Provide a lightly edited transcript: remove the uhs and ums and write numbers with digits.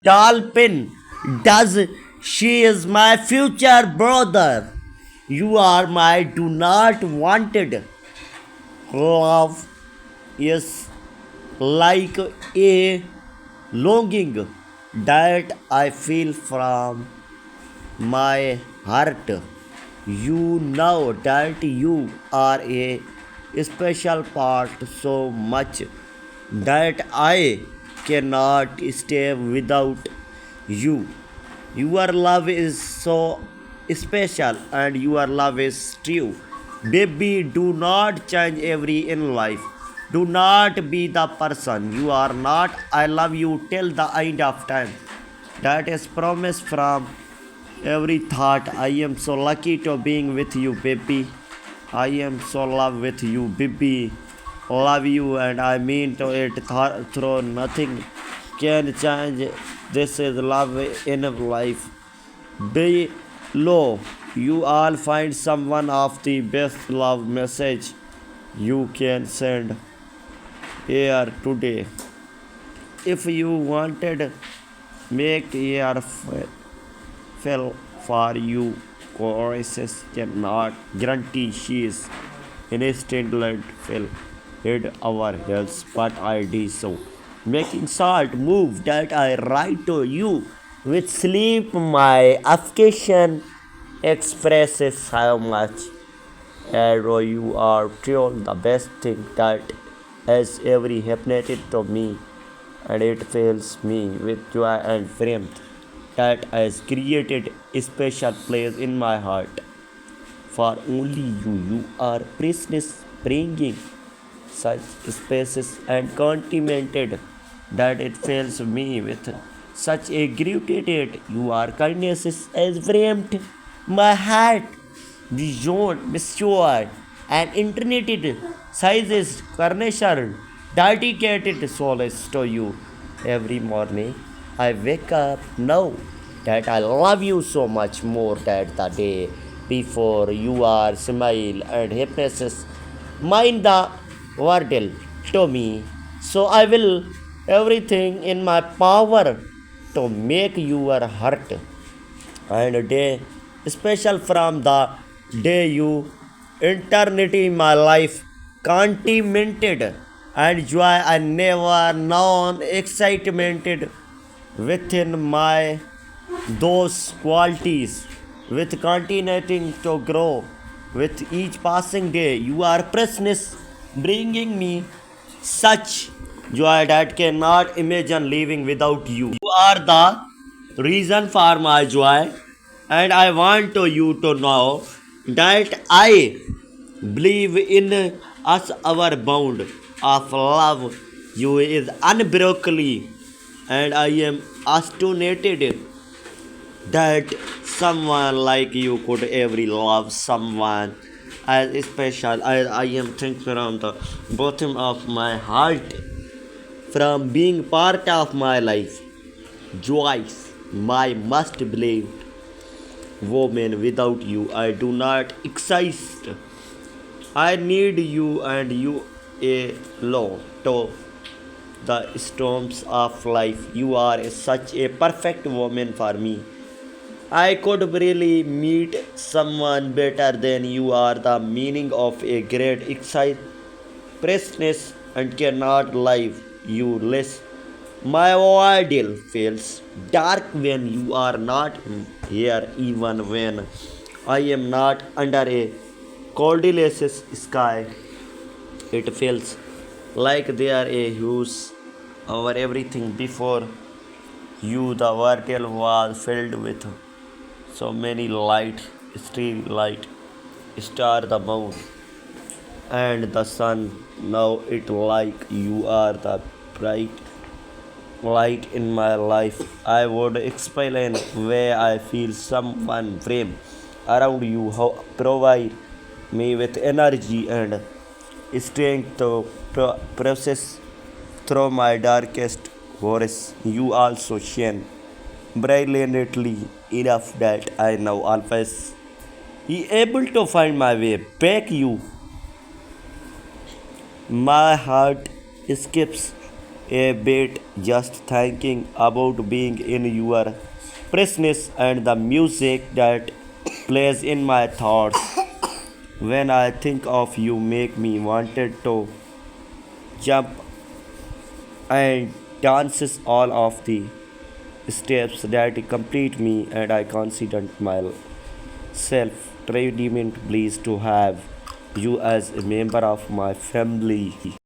Dolphin does she is my future brother. You are my do not wanted. Love is like a longing that I feel from my heart. You know that you are a special part so much that I cannot stay without you. Your love is so special and your love is true. Baby, do not change every in life. Do not be the person you are not. I love you till the end of time. That is promise from every thought. I am so lucky to being with you, baby. I am so love with you, baby. Love you, and I mean to it through nothing can change. This is love in life. Below, you all find someone of the best love message you can send here today. If you wanted, make here fell for you. Choruses cannot guarantee she is instant let fell hid our heads, but I did so. Making salt move that I write to you with sleep my affection expresses how much arrow you are still the best thing that has ever happened to me, and it fills me with joy and warmth that has created a special place in my heart for only you. You are precious, bringing such spaces and contented that it fills me with such a gratitude. Your kindness has framed my heart beyond measure and internetted sizes carnation dedicated solace to you every morning. I wake up now that I love you so much more than the day before. You are smile and happiness is mind the world to me. So I will everything in my power to make your heart and a day special from the day you eternity my life contented and joy I never known excitement within my those qualities with continuing to grow with each passing day. You are presence bringing me such joy that cannot imagine living without you. You are the reason for my joy, and I want to you to know that I believe in us our bond of love. You is unbrokenly, and I am astonished that someone like you could ever love someone as special. I am thankful from the bottom of my heart from being part of my life. Joyce, my must believe woman, without you I do not exist. I need you and you alone to the storms of life. You are such a perfect woman for me. I could really meet someone better than you are the meaning of a great expressness and cannot live you less. My ideal feels dark when you are not here, even when I am not under a cloudless sky. It feels like there a huge over everything before you. The world was filled with so many light, street light, star, the moon, and the sun. Now it like you are the bright light in my life. I would explain where I feel someone frame around you, how provide me with energy and strength to process through my darkest hours. You also shine brilliantly enough that I now always be able to find my way back. You, my heart skips a bit just thinking about being in your presence and the music that plays in my thoughts when I think of you make me wanted to jump and dances all of the steps that complete me and I consider myself tremendously pleased to have you as a member of my family.